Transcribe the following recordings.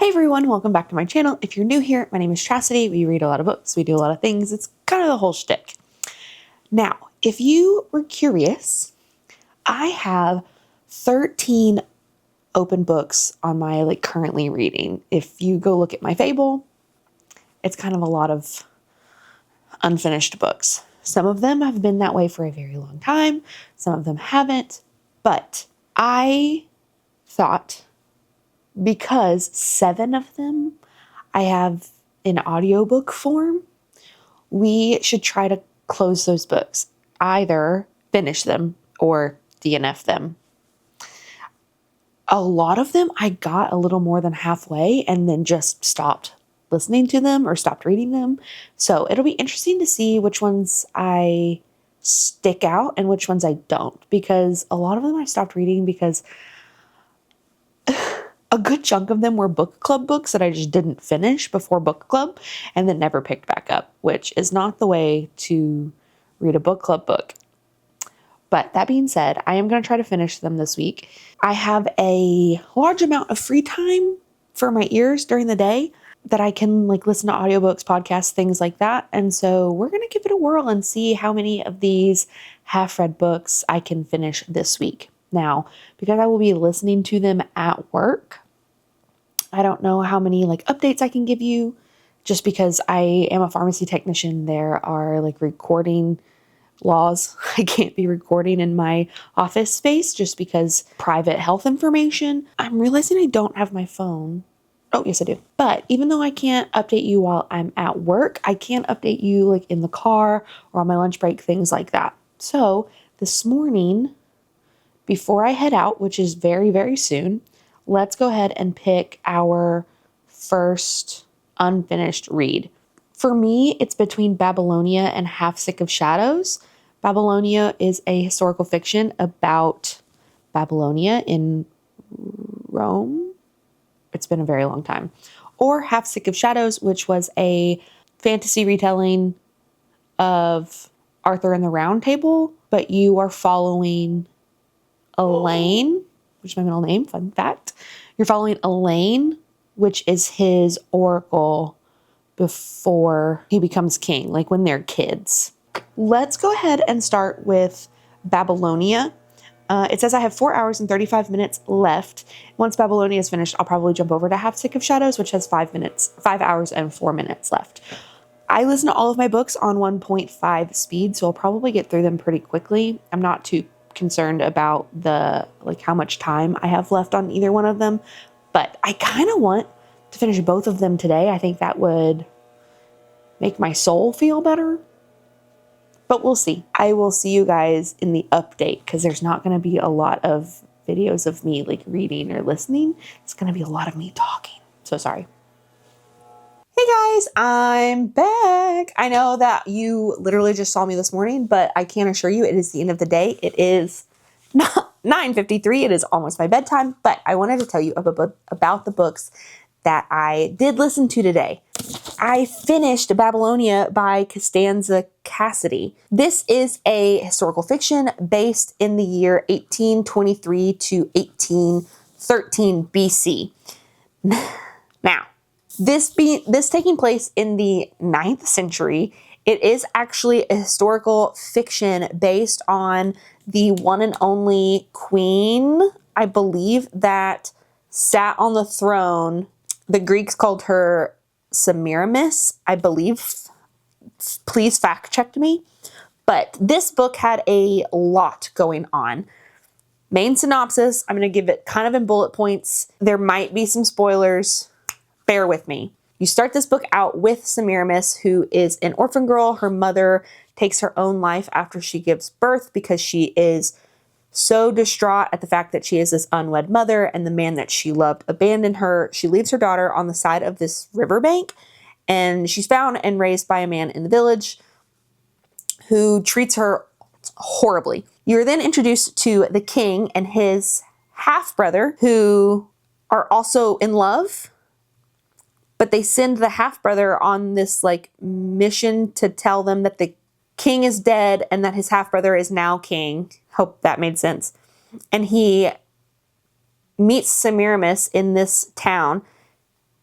everyone, welcome back to my channel. If you're new here, my name is Chassity. We read a lot of books, we do a lot of things. It's kind of the whole shtick. Now, if you were curious, I have 13 open books on my currently reading. If you go look at my FABLE, it's kind of a lot of unfinished books. Some of them have been that way for a very long time. Some of them haven't, but I thought, because 7 of them I have in audiobook form, we should try to close those books. Either finish them or DNF them. A lot of them I got a little more than halfway and then just stopped listening to them or stopped reading them. So it'll be interesting to see which ones I stick out and which ones I don't, because a lot of them I stopped reading because a good chunk of them were book club books that I just didn't finish before book club and then never picked back up, which is not the way to read a book club book. But that being said, I am going to try to finish them this week. I have a large amount of free time for my ears during the day that I can listen to audiobooks, podcasts, things like that. And so we're going to give it a whirl and see how many of these half-read books I can finish this week. Now, because I will be listening to them at work, I don't know how many updates I can give you, just because I am a pharmacy technician. There are recording laws. I can't be recording in my office space just because private health information. I'm realizing I don't have my phone. Oh, yes, I do. But even though I can't update you while I'm at work, I can update you in the car or on my lunch break, things like that. So this morning, before I head out, which is very, very soon, let's go ahead and pick our first unfinished read. For me, it's between Babylonia and Half Sick of Shadows. Babylonia is a historical fiction about Babylonia in Rome. It's been a very long time. Or Half Sick of Shadows, which was a fantasy retelling of Arthur and the Round Table, but you are following Elaine, which is my middle name, fun fact. You're following Elaine, which is his oracle before he becomes king, when they're kids. Let's go ahead and start with Babylonia. It says I have 4 hours and 35 minutes left. Once Babylonia is finished, I'll probably jump over to Half Sick of Shadows, which has 5 hours and 4 minutes left. I listen to all of my books on 1.5 speed, so I'll probably get through them pretty quickly. I'm not too concerned about the how much time I have left on either one of them, but I kind of want to finish both of them today. I think that would make my soul feel better, but we'll see. I will see you guys in the update, because there's not going to be a lot of videos of me reading or listening. It's going to be a lot of me talking. So sorry. Hey guys, I'm back. I know that you literally just saw me this morning, but I can assure you it is the end of the day. It is not 9:53. It is almost my bedtime, but I wanted to tell you about the books that I did listen to today. I finished Babylonia by Costanza Chassity. This is a historical fiction based in the year 1823 to 1813 BC. Now, this taking place in the 9th century, it is actually a historical fiction based on the one and only queen, I believe, that sat on the throne. The Greeks called her Semiramis, I believe. Please fact check me. But this book had a lot going on. Main synopsis, I'm going to give it kind of in bullet points. There might be some spoilers. Bear with me. You start this book out with Semiramis, who is an orphan girl. Her mother takes her own life after she gives birth because she is so distraught at the fact that she is this unwed mother and the man that she loved abandoned her. She leaves her daughter on the side of this riverbank, and she's found and raised by a man in the village who treats her horribly. You're then introduced to the king and his half-brother, who are also in love, but they send the half-brother on this mission to tell them that the king is dead and that his half-brother is now king. Hope that made sense. And he meets Semiramis in this town.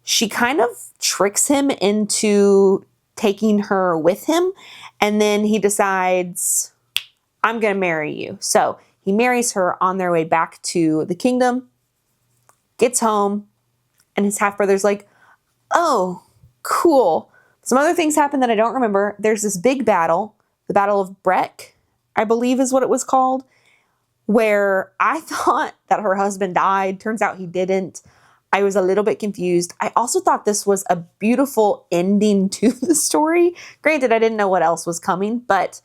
she kind of tricks him into taking her with him. And then he decides, I'm going to marry you. So he marries her on their way back to the kingdom, gets home, and his half-brother's like, oh, cool. Some other things happen that I don't remember. There's this big battle, the Battle of Breck, I believe is what it was called, where I thought that her husband died. Turns out he didn't. I was a little bit confused. I also thought this was a beautiful ending to the story. Granted, I didn't know what else was coming, but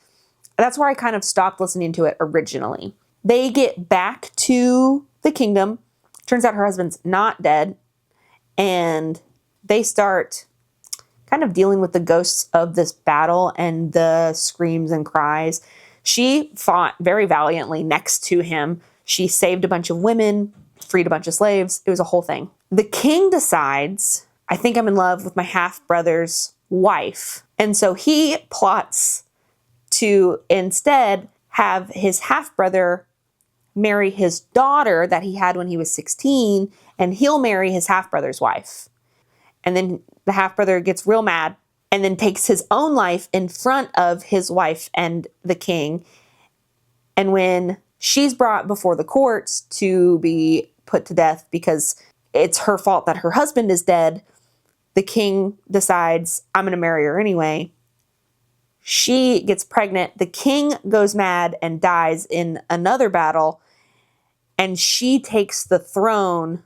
that's where I kind of stopped listening to it originally. They get back to the kingdom. Turns out her husband's not dead. And they start kind of dealing with the ghosts of this battle and the screams and cries. She fought very valiantly next to him. She saved a bunch of women, freed a bunch of slaves. It was a whole thing. The king decides, I think I'm in love with my half-brother's wife. And so he plots to instead have his half-brother marry his daughter that he had when he was 16, and he'll marry his half-brother's wife. And then the half-brother gets real mad and then takes his own life in front of his wife and the king. And when she's brought before the courts to be put to death because it's her fault that her husband is dead, the king decides, I'm going to marry her anyway. She gets pregnant. The king goes mad and dies in another battle. And she takes the throne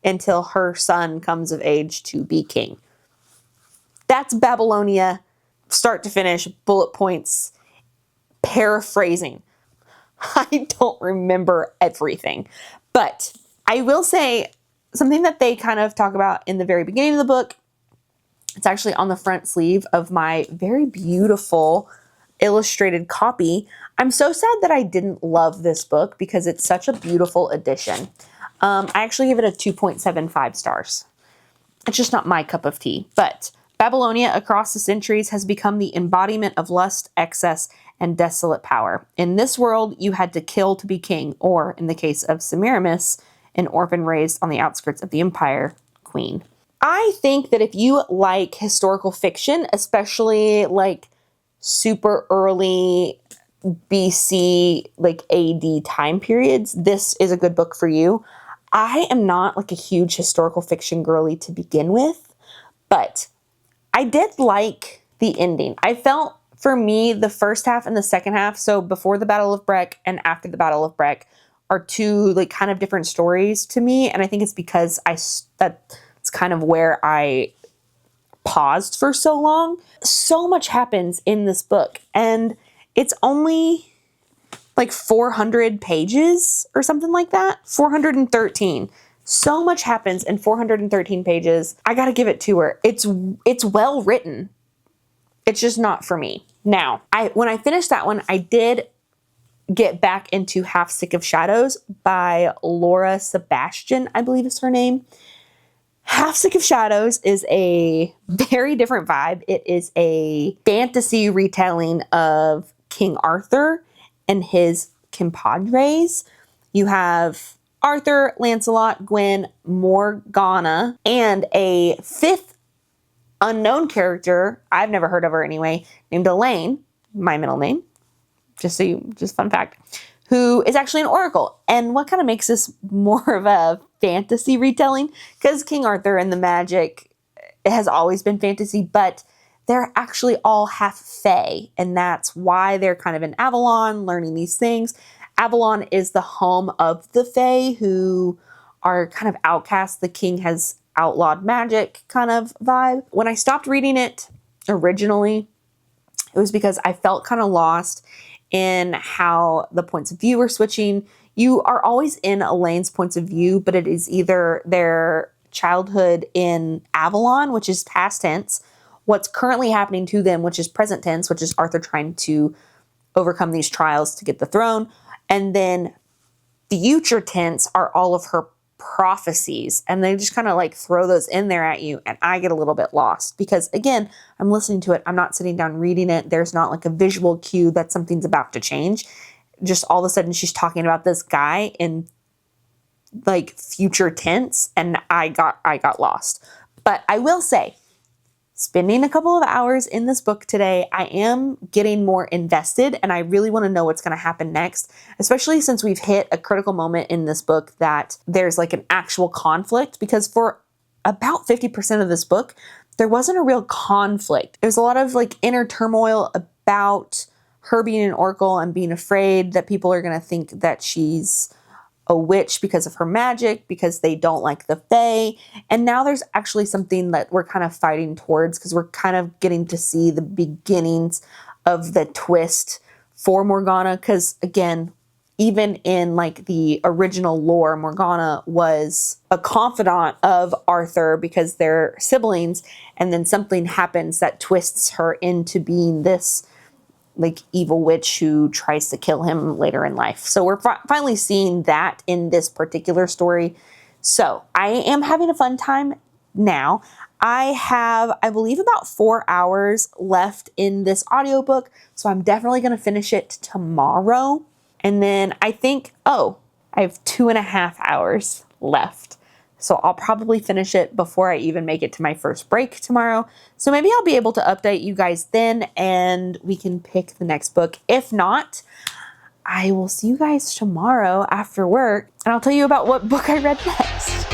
until her son comes of age to be king. That's Babylonia, start to finish, bullet points, paraphrasing. I don't remember everything. But I will say something that they kind of talk about in the very beginning of the book. It's actually on the front sleeve of my very beautiful illustrated copy. I'm so sad that I didn't love this book because it's such a beautiful edition. I actually give it a 2.75 stars. It's just not my cup of tea. But Babylonia across the centuries has become the embodiment of lust, excess, and desolate power. In this world, you had to kill to be king, or in the case of Semiramis, an orphan raised on the outskirts of the empire, queen. I think that if you like historical fiction, especially like super early BC, like AD time periods, this is a good book for you. I am not like a huge historical fiction girly to begin with, but I did like the ending. I felt, for me, the first half and the second half, so before the Battle of Breck and after the Battle of Breck, are two like kind of different stories to me, and I think it's because that's kind of where I paused for so long. So much happens in this book, and it's only like 400 pages or something like that. 413. So much happens in 413 pages. I gotta give it to her. It's well written. It's just not for me. Now, when I finished that one, I did get back into Half Sick of Shadows by Laura Sebastian, I believe is her name. Half Sick of Shadows is a very different vibe. It is a fantasy retelling of King Arthur and his compadres. You have Arthur, Lancelot, Gwen, Morgana, and a fifth unknown character, I've never heard of her anyway, named Elaine, my middle name, just fun fact, who is actually an oracle. And what kind of makes this more of a fantasy retelling? Because King Arthur and the magic, it has always been fantasy, but they're actually all half fae, and that's why they're kind of in Avalon learning these things. Avalon is the home of the fae, who are kind of outcasts. The king has outlawed magic kind of vibe. When I stopped reading it originally, it was because I felt kind of lost in how the points of view were switching. You are always in Elaine's points of view, but it is either their childhood in Avalon, which is past tense, what's currently happening to them, which is present tense, which is Arthur trying to overcome these trials to get the throne, and then future tense are all of her prophecies, and they just kind of like throw those in there at you, and I get a little bit lost because, again, I'm listening to it, I'm not sitting down reading it. There's not like a visual cue that something's about to change. Just all of a sudden she's talking about this guy in like future tense, and I got lost. But I will say, spending a couple of hours in this book today, I am getting more invested and I really want to know what's going to happen next, especially since we've hit a critical moment in this book that there's like an actual conflict, because for about 50% of this book, there wasn't a real conflict. There's a lot of like inner turmoil about her being an oracle and being afraid that people are going to think that she's a witch because of her magic, because they don't like the Fae. And now there's actually something that we're kind of fighting towards, because we're kind of getting to see the beginnings of the twist for Morgana. Because again, even in like the original lore, Morgana was a confidant of Arthur because they're siblings, and then something happens that twists her into being this like evil witch who tries to kill him later in life. So we're finally seeing that in this particular story. So I am having a fun time now. I have, I believe, about 4 hours left in this audiobook. So I'm definitely going to finish it tomorrow. And then I think, I have 2.5 hours left. So I'll probably finish it before I even make it to my first break tomorrow. So maybe I'll be able to update you guys then and we can pick the next book. If not, I will see you guys tomorrow after work and I'll tell you about what book I read next.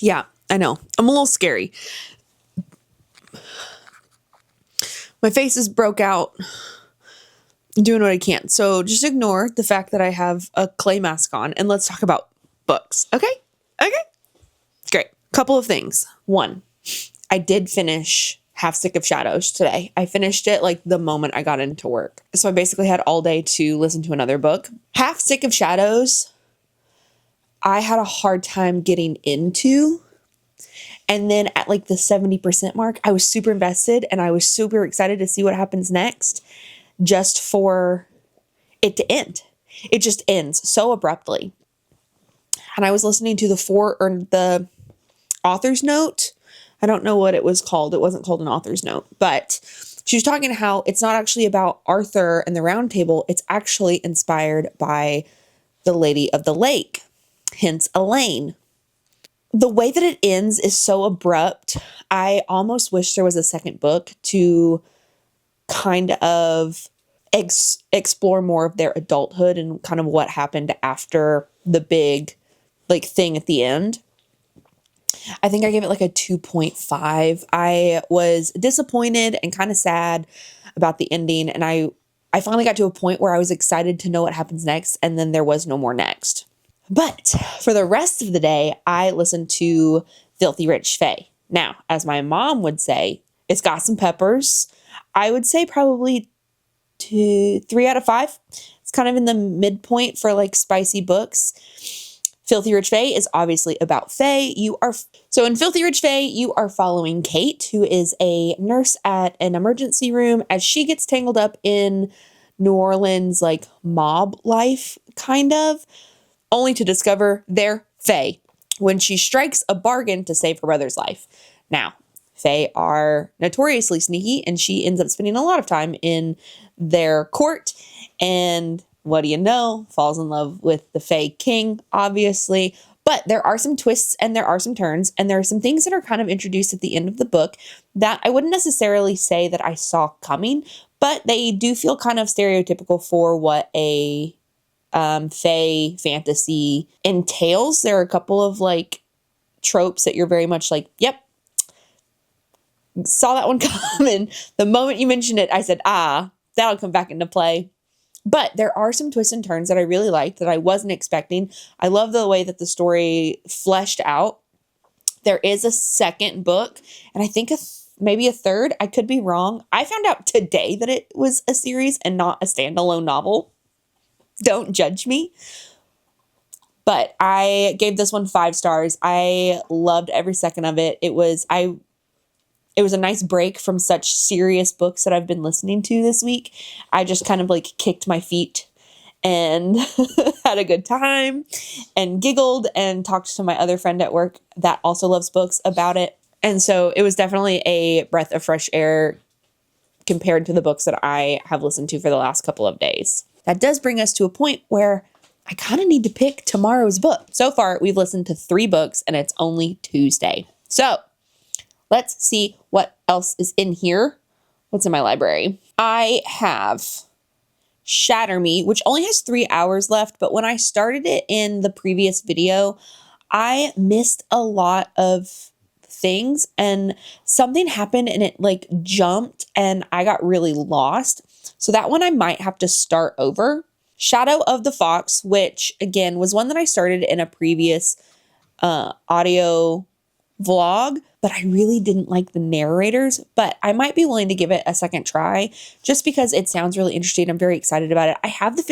Yeah, I know. I'm a little scary. My face is broke out. I'm doing what I can. So just ignore the fact that I have a clay mask on and let's talk about books. Okay? Okay. Great. Couple of things. One, I did finish Half Stick of Shadows today. I finished it like the moment I got into work. So I basically had all day to listen to another book. Half Stick of Shadows, I had a hard time getting into. And then at like the 70% mark, I was super invested and I was super excited to see what happens next, just for it to end. It just ends so abruptly. And I was listening to the author's note. I don't know what it was called. It wasn't called an author's note, but she was talking how it's not actually about Arthur and the Round Table. It's actually inspired by the Lady of the Lake, hence Elaine. The way that it ends is so abrupt. I almost wish there was a second book to kind of explore more of their adulthood and kind of what happened after the big like thing at the end. I think I gave it like a 2.5. I was disappointed and kind of sad about the ending. And I finally got to a point where I was excited to know what happens next. And then there was no more next. But for the rest of the day, I listened to Filthy Rich Fae. Now, as my mom would say, it's got some peppers. I would say probably 3 out of 5. It's kind of in the midpoint for like spicy books. Filthy Rich Fae is obviously about Fae. So in Filthy Rich Fae, you are following Kate, who is a nurse at an emergency room, as she gets tangled up in New Orleans like mob life, kind of, only to discover they're Fae when she strikes a bargain to save her brother's life. Now, Fae are notoriously sneaky, and she ends up spending a lot of time in their court, and what do you know? Falls in love with the Fae King, obviously. But there are some twists and there are some turns, and there are some things that are kind of introduced at the end of the book that I wouldn't necessarily say that I saw coming, but they do feel kind of stereotypical for what a Fae fantasy entails. There are a couple of like tropes that you're very much like, yep, saw that one coming. The moment you mentioned it, I said, that'll come back into play. But there are some twists and turns that I really liked that I wasn't expecting. I love the way that the story fleshed out. There is a second book, and I think maybe a third. I could be wrong. I found out today that it was a series and not a standalone novel. Don't judge me. But I gave this one 5 stars. I loved every second of it. It was a nice break from such serious books that I've been listening to this week. I just kind of like kicked my feet and had a good time and giggled and talked to my other friend at work that also loves books about it. And so it was definitely a breath of fresh air compared to the books that I have listened to for the last couple of days. That does bring us to a point where I kind of need to pick tomorrow's book. So far, we've listened to 3 books and it's only Tuesday. So let's see what else is in here. What's in my library? I have Shatter Me, which only has 3 hours left, but when I started it in the previous video, I missed a lot of things and something happened and it like jumped and I got really lost. So that one I might have to start over. Shadow of the Fox, which again was one that I started in a previous audio vlog, but I really didn't like the narrators, but I might be willing to give it a second try just because it sounds really interesting. I'm very excited about it. I have the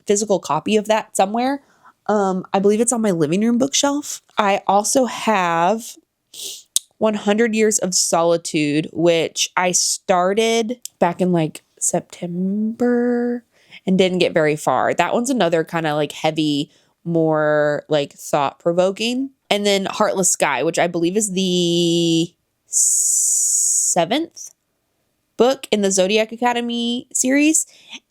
physical copy of that somewhere. I believe it's on my living room bookshelf. I also have 100 Years of Solitude, which I started back in like September and didn't get very far. That one's another kind of like heavy, more like thought-provoking. And then Heartless Sky, which I believe is the 7th book in the Zodiac Academy series.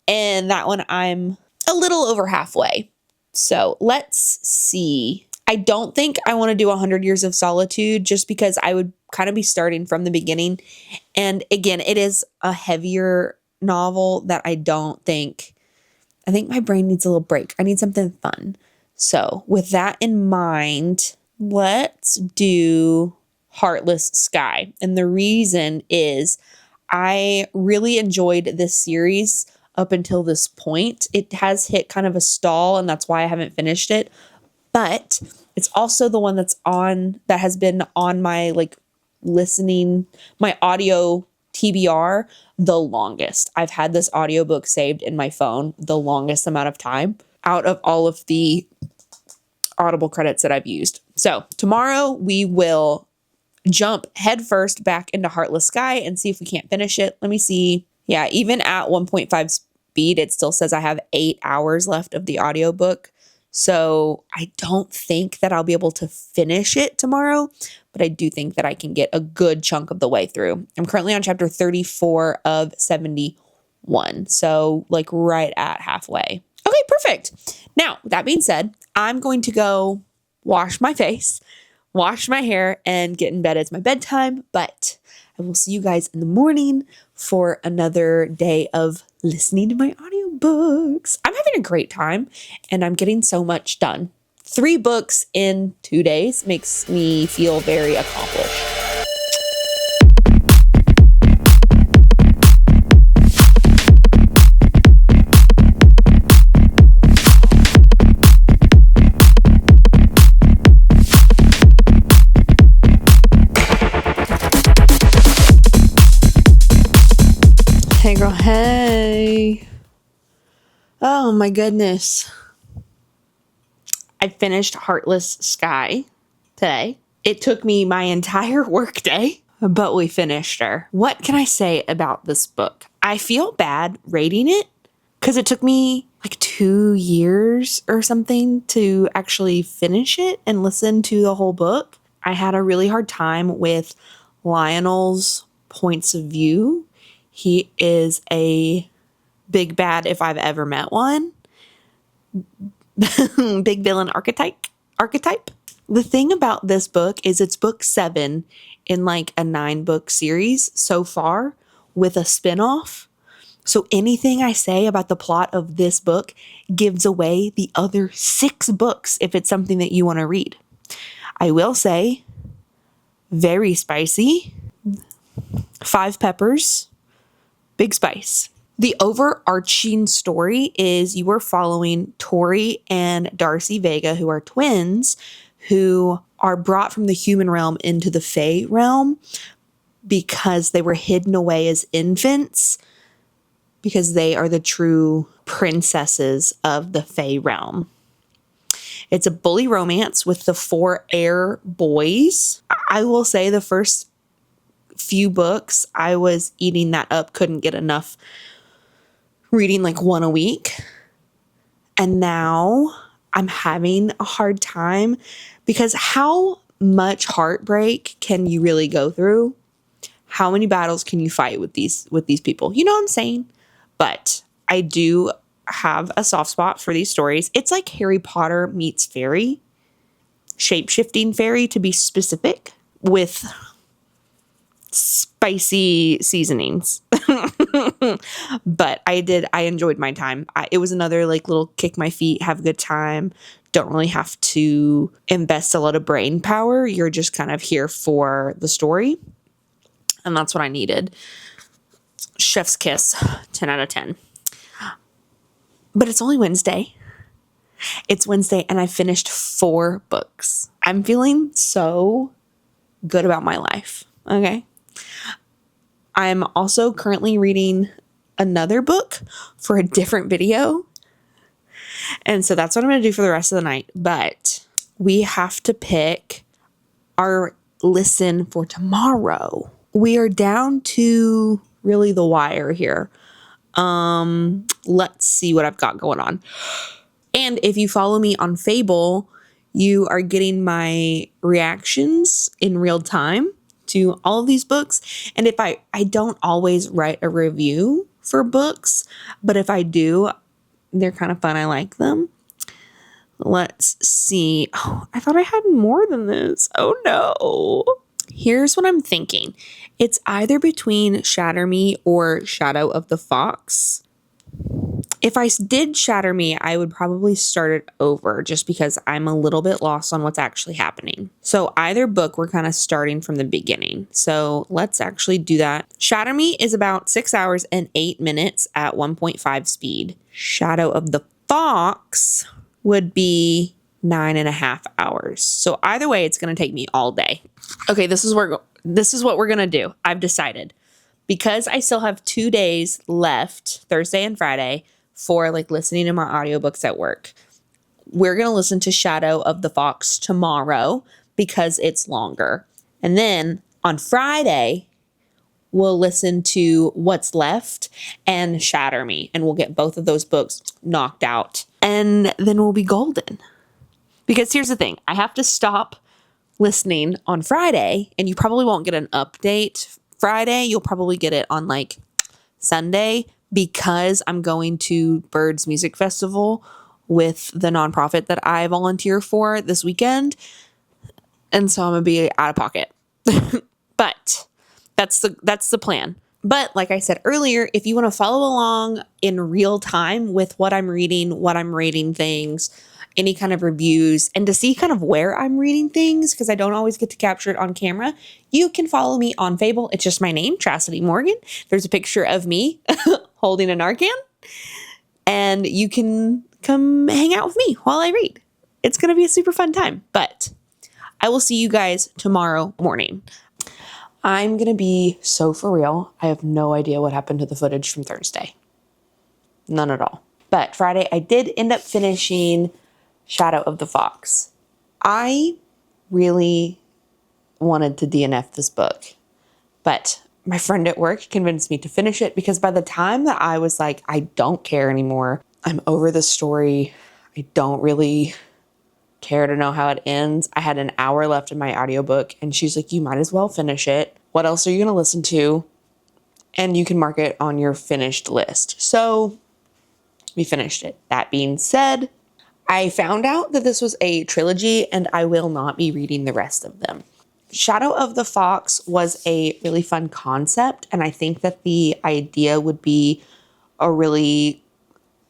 And that one I'm a little over halfway. So let's see. I don't think I want to do 100 Years of Solitude just because I would kind of be starting from the beginning. And again, it is a heavier novel that I think my brain needs a little break. I need something fun. So with that in mind, let's do Heartless Sky. And the reason is I really enjoyed this series up until this point. It has hit kind of a stall and that's why I haven't finished it. But it's also the one that has been on my like listening, my audio TBR the longest. I've had this audiobook saved in my phone the longest amount of time out of all of the Audible credits that I've used. So tomorrow we will jump headfirst back into Heartless Sky and see if we can't finish it. Let me see. Yeah, even at 1.5 speed, it still says I have 8 hours left of the audiobook. So I don't think that I'll be able to finish it tomorrow, but I do think that I can get a good chunk of the way through. I'm currently on chapter 34 of 71. So like right at halfway. Okay, perfect. Now, with that being said, I'm going to go wash my face, wash my hair, and get in bed. It's my bedtime, but I will see you guys in the morning for another day of listening to my audiobooks. I'm having a great time and I'm getting so much done. 3 books in 2 days makes me feel very accomplished. Hey girl, hey. Oh my goodness. I finished Heartless Sky today. It took me my entire workday, but we finished her. What can I say about this book? I feel bad rating it because it took me like 2 years or something to actually finish it and listen to the whole book. I had a really hard time with Lionel's points of view. He is a big bad if I've ever met one. Big villain archetype. The thing about this book is it's book 7 in like a 9-book series so far with a spinoff. So anything I say about the plot of this book gives away the other 6 books if it's something that you want to read. I will say, very spicy, 5 peppers, big spice. The overarching story is you are following Tori and Darcy Vega, who are twins, who are brought from the human realm into the Fae realm because they were hidden away as infants, because they are the true princesses of the Fae realm. It's a bully romance with the 4 air boys. I will say the first few books, I was eating that up, couldn't get enough, reading like one a week. And now I'm having a hard time because how much heartbreak can you really go through? How many battles can you fight with these people? You know what I'm saying? But I do have a soft spot for these stories. It's like Harry Potter meets fairy, shape-shifting fairy to be specific, with spicy seasonings. But I enjoyed my time. It was another like little kick my feet, have a good time. Don't really have to invest a lot of brain power. You're just kind of here for the story. And that's what I needed. Chef's kiss, 10 out of 10. But it's only Wednesday. It's Wednesday and I finished 4 books. I'm feeling so good about my life. Okay. I'm also currently reading another book for a different video. And so that's what I'm going to do for the rest of the night. But we have to pick our listen for tomorrow. We are down to really the wire here. Let's see what I've got going on. And if you follow me on FABLE, you are getting my reactions in real time to all of these books. And if I don't always write a review for books, but if I do, they're kind of fun. I like them. Let's see. Oh, I thought I had more than this. Oh no. Here's what I'm thinking. It's either between Shatter Me or Shadow of the Fox. If I did Shatter Me, I would probably start it over just because I'm a little bit lost on what's actually happening. So either book, we're kind of starting from the beginning. So let's actually do that. Shatter Me is about 6 hours and 8 minutes at 1.5 speed. Shadow of the Fox would be 9.5 hours. So either way, it's going to take me all day. Okay, this is what we're going to do. I've decided. Because I still have 2 days left, Thursday and Friday, for like listening to my audiobooks at work. We're going to listen to Shadow of the Fox tomorrow because it's longer. And then on Friday, we'll listen to What's Left and Shatter Me. And we'll get both of those books knocked out. And then we'll be golden. Because here's the thing. I have to stop listening on Friday, and you probably won't get an update Friday. You'll probably get it on like Sunday because I'm going to Bird's Music Festival with the nonprofit that I volunteer for this weekend. And so I'm going to be out of pocket. But that's the plan. But like I said earlier, if you want to follow along in real time with what I'm reading, what I'm rating things, any kind of reviews, and to see kind of where I'm reading things, because I don't always get to capture it on camera, you can follow me on FABLE. It's just my name, Chassity Morgan. There's a picture of me holding a Narcan, and you can come hang out with me while I read. It's going to be a super fun time, but I will see you guys tomorrow morning. I'm going to be so for real. I have no idea what happened to the footage from Thursday. None at all. But Friday, I did end up finishing Shadow of the Fox. I really wanted to DNF this book, but my friend at work convinced me to finish it because by the time that I was like, I don't care anymore. I'm over the story. I don't really care to know how it ends. I had an hour left in my audiobook and she's like, you might as well finish it. What else are you going to listen to? And you can mark it on your finished list. So we finished it. That being said, I found out that this was a trilogy and I will not be reading the rest of them. Shadow of the Fox was a really fun concept, and I think that the idea would be a really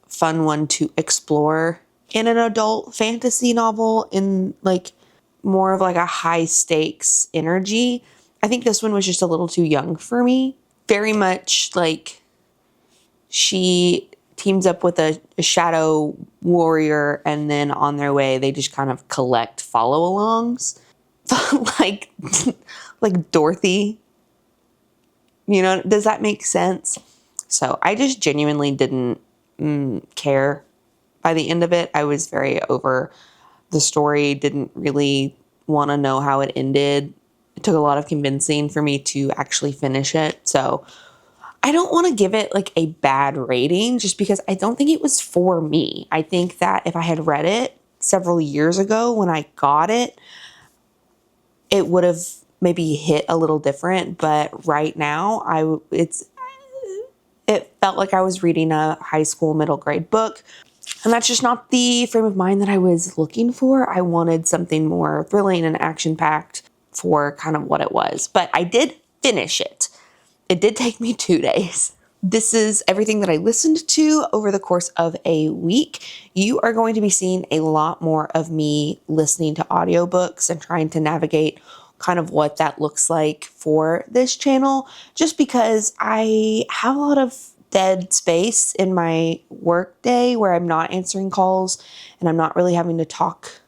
fun one to explore in an adult fantasy novel in like more of like a high stakes energy. I think this one was just a little too young for me. Very much like she teams up with a shadow warrior, and then on their way, they just kind of collect follow-alongs. like, like Dorothy. You know, does that make sense? So I just genuinely didn't care by the end of it. I was very over the story, didn't really want to know how it ended. It took a lot of convincing for me to actually finish it. So I don't want to give it like a bad rating just because I don't think it was for me. I think that if I had read it several years ago when I got it, it would have maybe hit a little different. But right now, it felt like I was reading a high school middle grade book. And that's just not the frame of mind that I was looking for. I wanted something more thrilling and action-packed for kind of what it was. But I did finish it. It did take me 2 days. This is everything that I listened to over the course of a week. You are going to be seeing a lot more of me listening to audiobooks and trying to navigate kind of what that looks like for this channel, just because I have a lot of dead space in my work day where I'm not answering calls and I'm not really having to talk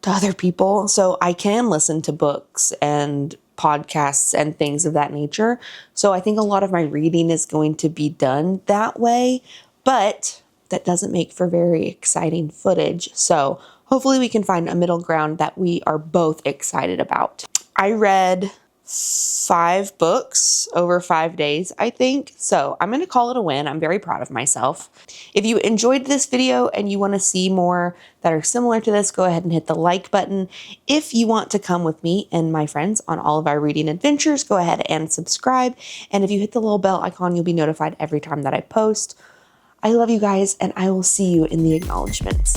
to other people. So I can listen to books and podcasts and things of that nature. So I think a lot of my reading is going to be done that way, but that doesn't make for very exciting footage. So hopefully we can find a middle ground that we are both excited about. I read 5 books over 5 days, I think. So I'm going to call it a win. I'm very proud of myself. If you enjoyed this video and you want to see more that are similar to this, go ahead and hit the like button. If you want to come with me and my friends on all of our reading adventures, go ahead and subscribe. And if you hit the little bell icon, you'll be notified every time that I post. I love you guys, and I will see you in the acknowledgements.